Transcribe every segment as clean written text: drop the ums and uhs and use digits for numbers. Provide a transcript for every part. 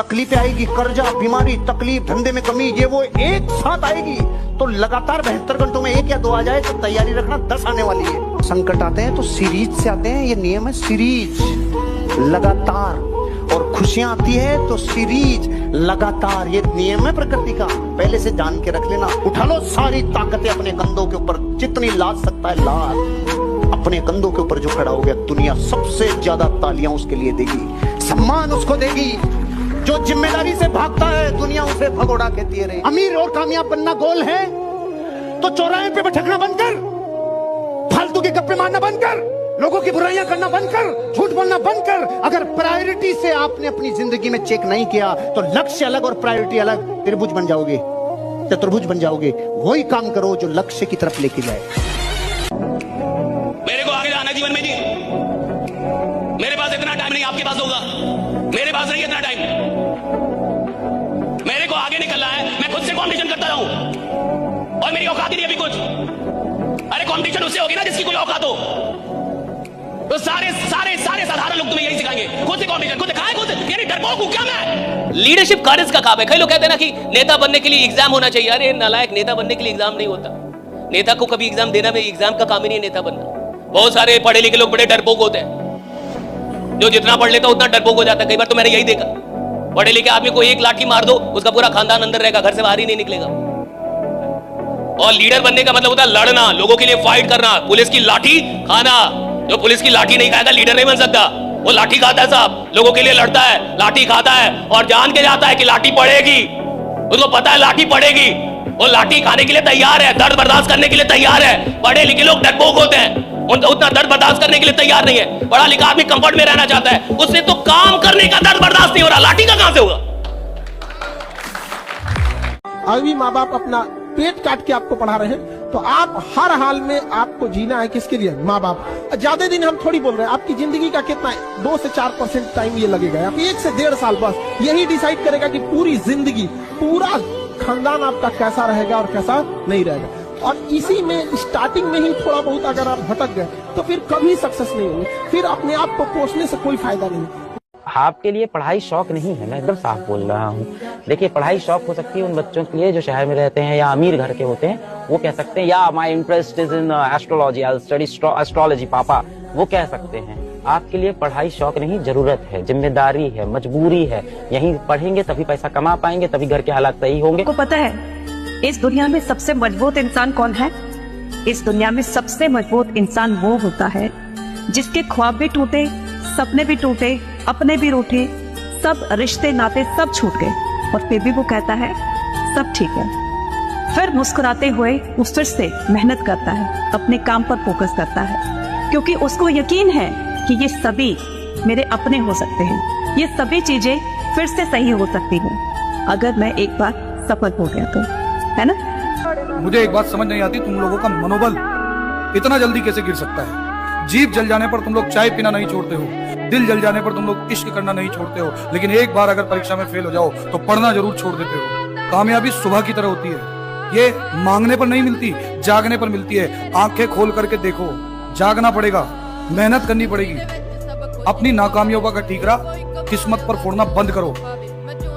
तकलीफें आएगी, कर्जा, बीमारी, तकलीफ, धंधे में कमी, ये वो एक साथ आएगी। तो लगातार 72 घंटों में 1 या 2 आ जाए तो तैयारी रखना 10 आने वाली है। संकट आते हैं तो सीरीज से आते हैं, ये नियम है सीरीज, लगातार। और खुशियां आती है तो सीरीज, लगातार, ये नियम है प्रकृति का। पहले से जान के रख लेना। उठा लो सारी ताकतें अपने कंधों के ऊपर, जितनी लाद सकता है लाद। अपने कंधों के ऊपर जो खड़ा हो गया, दुनिया सबसे ज्यादा तालियां उसके लिए देगी, सम्मान उसको देगी। जो जिम्मेदारी से भागता है, दुनिया उसे भगोड़ा कहती है। अमीर और कामयाब बनना गोल है तो चौराहे पे भटकना बंद कर, फालतू के गप्पे मारना बंद कर, लोगों की बुराइयां करना बंद कर, झूठ बोलना बंद कर। अगर प्रायोरिटी से आपने अपनी जिंदगी में चेक नहीं किया तो लक्ष्य अलग और प्रायोरिटी अलग, त्रिभुज बन जाओगे, चतुर्भुज बन जाओगे। वही काम करो जो लक्ष्य की तरफ लेके जाए। मेरे को आगे जाना जीवन में जी, मेरे पास इतना टाइम नहीं, आपके पास होगा, मेरे पास नहीं इतना टाइम। मेरे को आगे निकलना है, मैं खुद से कंपटीशन करता रहूं और मेरी औकात ही नहीं अभी कुछ। अरे कंपटीशन उससे होगी ना जिसकी कोई औकात हो। तो सारे सारे सारे साधारण लोग तुम्हें यही सिखाएंगे, खुद से कंपटीशन, खुद खाए, खुद यानी डरपोक हूं क्या मैं? लीडरशिप कार्य का काम है। कई लोग कहते हैं ना कि नेता बनने के लिए एग्जाम होना चाहिए। अरे नालायक, नेता बनने के लिए एग्जाम नहीं होता। नेता को कभी एग्जाम देना में, एग्जाम का काम ही नहीं है नेता बनना। बहुत सारे पढ़े लिखे लोग बड़े डरपोक होते हैं, जो जितना पढ़ लेता उतना डरपोक हो जाता है। कई बार तो मैंने यही देखा, पढ़े लिखे आदमी को एक लाठी मार दो, उसका पूरा खानदान अंदर रहेगा, घर से बाहर ही नहीं निकलेगा। और लीडर बनने का मतलब होता है लड़ना, लोगों के लिए फाइट करना, पुलिस की लाठी खाना। जो पुलिस की लाठी नहीं खाएगा लीडर नहीं बन सकता। वो लाठी खाता है साहब, लोगों के लिए लड़ता है, लाठी खाता है और जान के जाता है कि लाठी पड़ेगी। उसको पता है लाठी पड़ेगी, वो लाठी खाने के लिए तैयार है, दर्द बर्दाश्त करने के लिए तैयार है। पढ़े लिखे लोग डरपोक होते हैं, उनका उतना दर्द बर्दाश्त करने के लिए तैयार नहीं है। पढ़ा लिखा आदमी कंफर्ट में रहना चाहता है, उससे तो काम करने का दर्द बर्दाश्त नहीं हो रहा, लाठी का कहां से होगा? अभी माँ बाप अपना पेट काट के आपको पढ़ा रहे हैं, तो आप हर हाल में आपको जीना है किसके लिए? माँ बाप। ज्यादा दिन हम थोड़ी बोल रहे हैं, आपकी जिंदगी का कितना 2 से 4% टाइम ये लगेगा, आप 1 से 1.5 साल बस यही डिसाइड करेगा कि पूरी जिंदगी, पूरा खानदान आपका कैसा रहेगा और कैसा नहीं रहेगा। और इसी में स्टार्टिंग में ही थोड़ा बहुत अगर आप भटक गए तो फिर कभी सक्सेस नहीं होंगे, फिर अपने आप को कोसने से कोई फायदा नहीं। आपके लिए पढ़ाई शौक नहीं है, मैं एकदम साफ बोल रहा हूँ। देखिए, पढ़ाई शौक हो सकती है उन बच्चों के लिए जो शहर में रहते हैं या अमीर घर के होते हैं, वो कह सकते हैं या my interest is in astrology, I study astrology पापा, वो कह सकते हैं। आपके लिए पढ़ाई शौक नहीं, जरूरत है, जिम्मेदारी है, मजबूरी है। यहीं पढ़ेंगे तभी पैसा कमा पाएंगे, तभी घर के हालात सही होंगे। को पता है इस दुनिया में सबसे मजबूत इंसान कौन है? इस दुनिया में सबसे मजबूत इंसान वो होता है जिसके ख्वाब भी टूटे, सपने भी टूटे, अपने भी रूठे, सब रिश्ते नाते सब छूट गए, और फिर भी वो कहता है सब ठीक है। फिर मुस्कुराते हुए वो फिर से मेहनत करता है, अपने काम पर फोकस करता है, क्योंकि उसको यकीन है कि ये सभी मेरे अपने हो सकते हैं, ये सभी चीजें फिर से सही हो सकती हैं अगर मैं एक बार सफल हो गया तो, है ना? मुझे एक बात समझ नहीं आती, तुम लोगों का मनोबल इतना जल्दी कैसे गिर सकता है? जीभ जल जाने पर तुम लोग चाय पीना नहीं छोड़ते हो, दिल जल जाने पर तुम लोग इश्क करना नहीं छोड़ते हो, लेकिन एक बार अगर परीक्षा में फेल हो जाओ तो पढ़ना जरूर छोड़ देते हो। कामयाबी सुबह की तरह होती है, ये मांगने पर नहीं मिलती, जागने पर मिलती है। आंखें खोल करके देखो, जागना पड़ेगा, मेहनत करनी पड़ेगी। अपनी नाकामियों का ठीकरा किस्मत पर फोड़ना बंद करो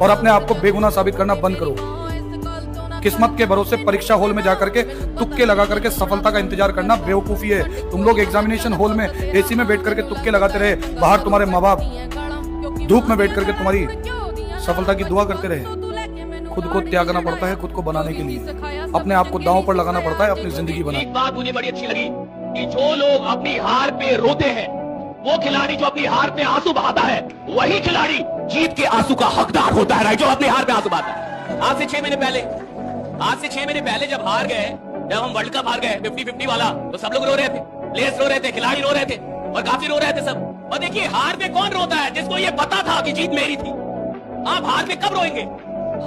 और अपने आप को बेगुनाह साबित करना बंद करो। किस्मत के भरोसे परीक्षा हॉल में जाकर के तुक्के लगा करके सफलता का इंतजार करना बेवकूफी है। तुम लोग एग्जामिनेशन हॉल में एसी में बैठ करके तुक्के लगाते रहे, बाहर तुम्हारे माँ बाप धूप में बैठ करके तुम्हारी सफलता की दुआ करते रहे। खुद को त्यागना पड़ता है खुद को बनाने के लिए, अपने आप को दांव पर लगाना पड़ता है अपनी जिंदगी बनाने। एक बात मुझे बड़ी अच्छी लगी कि जो लोग अपनी हार पे रोते हैं, वो खिलाड़ी जो अपनी हार पे आंसू बहाता है, वही खिलाड़ी जीत के आंसू का हकदार होता है, जो अपनी हार पे आंसू बहाता है। आज से 6 महीने पहले जब हार गए, जब हम वर्ल्ड कप हार गए 50-50 वाला, तो सब लोग रो रहे थे, प्लेयर्स रो रहे थे, खिलाड़ी रो रहे थे और काफी रो रहे थे सब। और देखिए, हार पे कौन रोता है? जिसको ये पता था कि जीत मेरी थी। आप हार पे कब रोएंगे?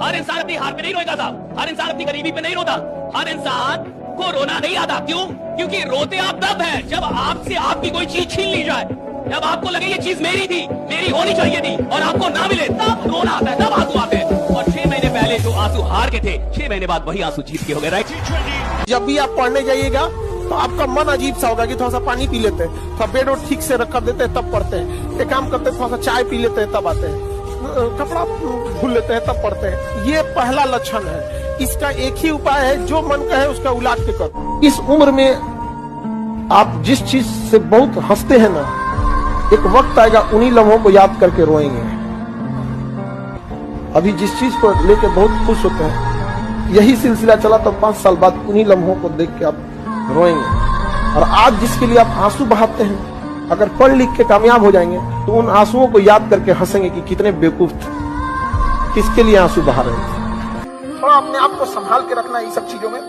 हर इंसान अपनी हार पे नहीं रोएगा साहब, हर इंसान अपनी गरीबी पे नहीं रोता, हर इंसान को रोना नहीं आता। क्यों? क्योंकि रोते आप तब है जब आपसे आपकी कोई चीज छीन ली जाए, जब आपको लगे ये चीज मेरी थी, मेरी होनी चाहिए थी, और आपको ना मिले, तब रोना आता है, तब आंसू आते हैं। और 6 महीने पहले जो आंसू हार के थे, 6 महीने बाद वही आंसू जीत के हो गए। राइट? जब भी आप पढ़ने जाइएगा तो आपका मन अजीब सा होगा कि थोड़ा सा पानी पी लेते हैं, थोड़ा बेड और ठीक से रख कर देते हैं तब पढ़ते हैं, एक काम करते हैं थोड़ा सा चाय पी लेते हैं तब आते हैं। कपड़ा भूल लेते हैं तब पढ़ते हैं। ये पहला लक्षण है। इसका एक ही उपाय है, जो मन का है उसका उलाट के करो। इस उम्र में आप जिस चीज से बहुत हंसते हैं ना, एक वक्त आएगा उन्हीं लम्हों को याद करके रोएंगे। अभी जिस चीज को लेकर बहुत खुश होते हैं, यही सिलसिला चला तो 5 साल बाद उन्हीं लम्हों को देख के आप रोएंगे। और आज जिसके लिए आप आंसू बहाते हैं, अगर पढ़ लिख के कामयाब हो जाएंगे तो उन आंसुओं को याद करके हंसेंगे कि कितने बेवकूफ थे, किसके लिए आंसू बहा रहे थे। थोड़ा अपने आप को संभाल के रखना इन सब चीजों में।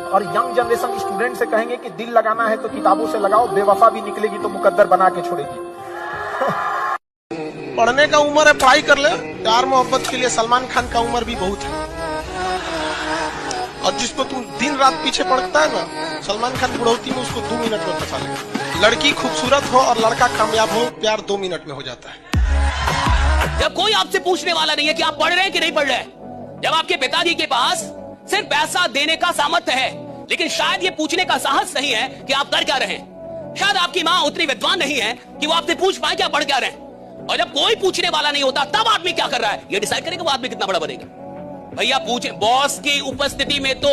और यंग जनरेशन स्टूडेंट से कहेंगे कि दिल लगाना है तो किताबों से लगाओ, बेवफा भी निकलेगी तो मुकद्दर बना के छोड़ेगी। पढ़ने का उम्र है, पढ़ाई कर ले। प्यार मोहब्बत के लिए सलमान खान का उम्र भी बहुत है। और जिसको तुम दिन रात पीछे पड़ता है ना, सलमान खान बुढ़ौती में उसको 2 मिनट में फंसा लेगा। लड़की खूबसूरत हो और लड़का कामयाब हो, प्यार 2 मिनट में हो जाता है। जब कोई आपसे पूछने वाला नहीं है कि आप पढ़ रहे हैं कि नहीं पढ़ रहे हैं, जब आपके पिताजी के पास सिर्फ पैसा देने का सामर्थ्य है, लेकिन शायद ये पूछने का साहस नहीं है कि आप कर क्या रहे हैं। शायद आपकी माँ उतनी विद्वान नहीं है कि वो आपसे पूछ पाए कि आप पढ़ क्या रहे हैं। और जब कोई पूछने वाला नहीं होता, तब आदमी क्या कर रहा है, ये डिसाइड करेगा वो आदमी कितना बड़ा बनेगा। भैया पूछे, बॉस की उपस्थिति में तो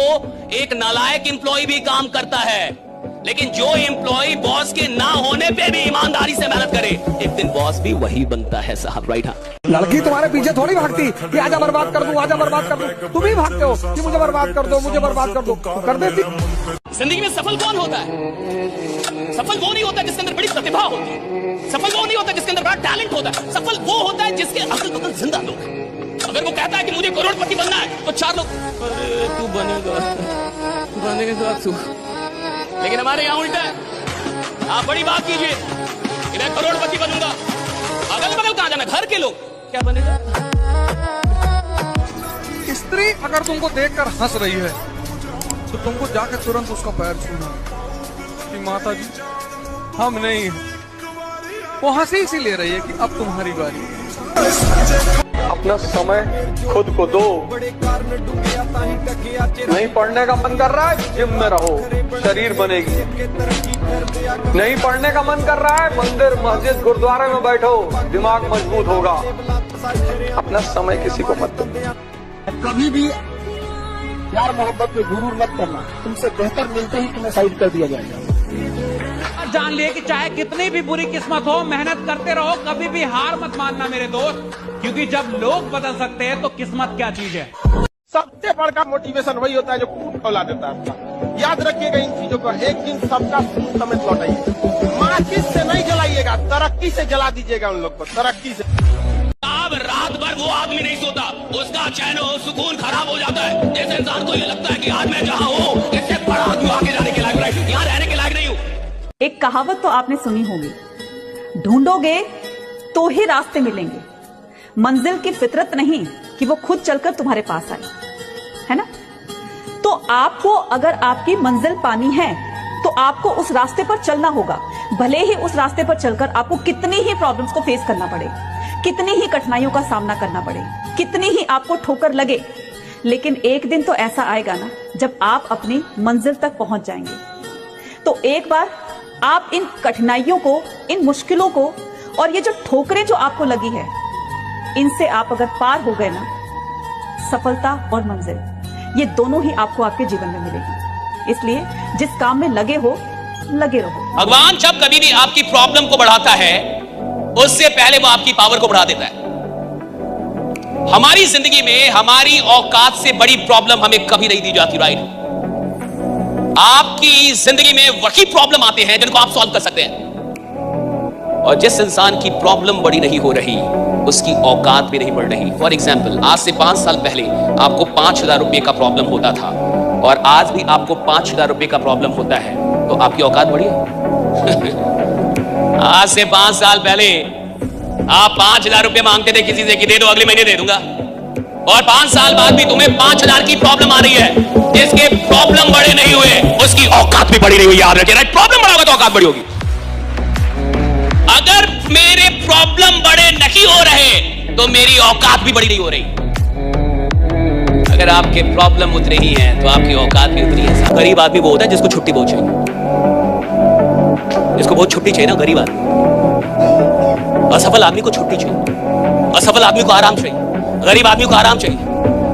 एक नालायक एम्प्लॉय भी काम करता है, लेकिन जो एम्प्लॉय बॉस के ना होने पे भी ईमानदारी से मेहनत करे, एक दिन बॉस भी वही बनता है साहब। राइट? हाँ, लड़की तुम्हारे पीछे थोड़ी भागती कि आजा बर्बाद कर दूं, आजा बर्बाद कर दूं। तुम ही भागते हो कि मुझे बर्बाद कर दो, मुझे बर्बाद कर दो। तो कर देती। जिंदगी में सफल कौन होता है? सफल वो नहीं होता जिसके अंदर बड़ी प्रतिभा होती है। सफल वो नहीं होता जिसके अंदर बड़ा टैलेंट होता है। सफल वो होता है जिसके अकल बकल जिंदा लोग। अगर वो कहता है कि मुझे करोड़पति बनना है, तो 4 लोग, अरे तू बनेगा तू। लेकिन हमारे यहाँ उल्टा है। आप बड़ी बात कीजिए कि मैं करोड़पति बनूंगा, अगल बगल कहां जाना, घर के लोग क्या बनेगा। स्त्री अगर तुमको देखकर हंस रही है तो तुमको जाकर तुरंत उसका पैर छूना कि माता जी हम नहीं हैं। वो हंसी इसी ले रही है कि अब तुम्हारी बारी। अपना समय खुद को दो। नहीं पढ़ने का मन कर रहा है, जिम में रहो, शरीर बनेगी। नहीं पढ़ने का मन कर रहा है, मंदिर मस्जिद गुरुद्वारे में बैठो, दिमाग मजबूत होगा। अपना समय किसी को मत दो। कभी भी प्यार मोहब्बत में गुरूर मत करना। तुमसे बेहतर मिलते ही तुम्हें साइड कर दिया जाएगा। जान ले कि चाहे कितनी भी बुरी किस्मत हो, मेहनत करते रहो, कभी भी हार मत मानना मेरे दोस्त, क्योंकि जब लोग बदल सकते हैं तो किस्मत क्या चीज है। सबसे बड़ा मोटिवेशन वही होता है जो खून खौला देता है आपका। याद रखिएगा इन चीजों को। एक दिन सबका खून समेत लौटाइएगा। माचिस से नहीं जलाइएगा, तरक्की से जला दीजिएगा उन लोग को, तरक्की से। अब रात भर वो आदमी नहीं सोता, उसका चैन सुकून खराब हो जाता है। जैसे इंसान को ये लगता है कि आज मैं जहाँ हूँ, इससे बड़ा आदमी आगे जाने के लायक, यहाँ रहने के लायक नहीं हूँ। एक कहावत तो आपने सुनी होगी, ढूंढोगे तो ही रास्ते मिलेंगे, मंजिल की फितरत नहीं कि वो खुद चलकर तुम्हारे पास आए, है ना। तो आपको अगर आपकी मंजिल पानी है तो आपको उस रास्ते पर चलना होगा, भले ही उस रास्ते पर चलकर आपको कितनी ही प्रॉब्लम्स को फेस करना पड़े, कितनी ही कठिनाइयों का सामना करना पड़े, कितनी ही आपको ठोकर लगे, लेकिन एक दिन तो ऐसा आएगा ना जब आप अपनी मंजिल तक पहुंच जाएंगे। तो एक बार आप इन कठिनाइयों को, इन मुश्किलों को और ये जो ठोकरें जो आपको लगी है, इनसे आप अगर पार हो गए ना, सफलता और मंजिल ये दोनों ही आपको आपके जीवन में मिलेगी। इसलिए जिस काम में लगे हो, लगे रहो। भगवान जब कभी भी आपकी प्रॉब्लम को बढ़ाता है, उससे पहले वो आपकी पावर को बढ़ा देता है। हमारी जिंदगी में हमारी औकात से बड़ी प्रॉब्लम हमें कभी नहीं दी जाती। राइट? आपकी जिंदगी में वही प्रॉब्लम आते हैं जिनको आप सॉल्व कर सकते हैं, और जिस इंसान की प्रॉब्लम बड़ी नहीं हो रही, उसकी औकात भी नहीं बढ़ रही। फॉर एग्जाम्पल, आज से 5 साल पहले आपको 5,000 रुपए का प्रॉब्लम होता था, और आज भी आपको 5,000 रुपए का प्रॉब्लम होता है, तो आपकी औकात बढ़ी है? आज से 5 साल पहले आप 5,000 रुपए मांगते थे किसी से कि दे दो, अगले महीने दे दूंगा, और 5 साल बाद भी तुम्हें 5,000 की प्रॉब्लम आ रही है। जिसके प्रॉब्लम बड़े नहीं हुए, उसकी औकात भी बड़ी नहीं हुई। याद रखिए, प्रॉब्लम बड़ा होगा तो औकात बड़ी होगी। अगर मेरे प्रॉब्लम बड़े नहीं हो रहे तो मेरी औकात भी बड़ी नहीं हो रही। अगर आपके प्रॉब्लम उतने ही हैं तो आपकी औकात भी उतनी है। गरीब आदमी वो होता है जिसको छुट्टी बहुत चाहिए, जिसको बहुत छुट्टी चाहिए ना, गरीब आदमी। असफल आदमी को छुट्टी चाहिए, असफल आदमी को आराम चाहिए, गरीब आदमी को आराम चाहिए।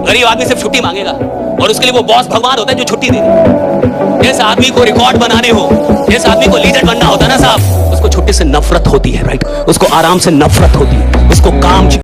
गरीब आदमी सिर्फ छुट्टी मांगेगा और उसके लिए वो बॉस भगवान होता है जो छुट्टी दे दे। जिस आदमी को रिकॉर्ड बनाने हो, जिस आदमी को लीडर बनना होता है ना साहब, उसको छुट्टी से नफरत होती है, राइट? उसको आराम से नफरत होती है, उसको काम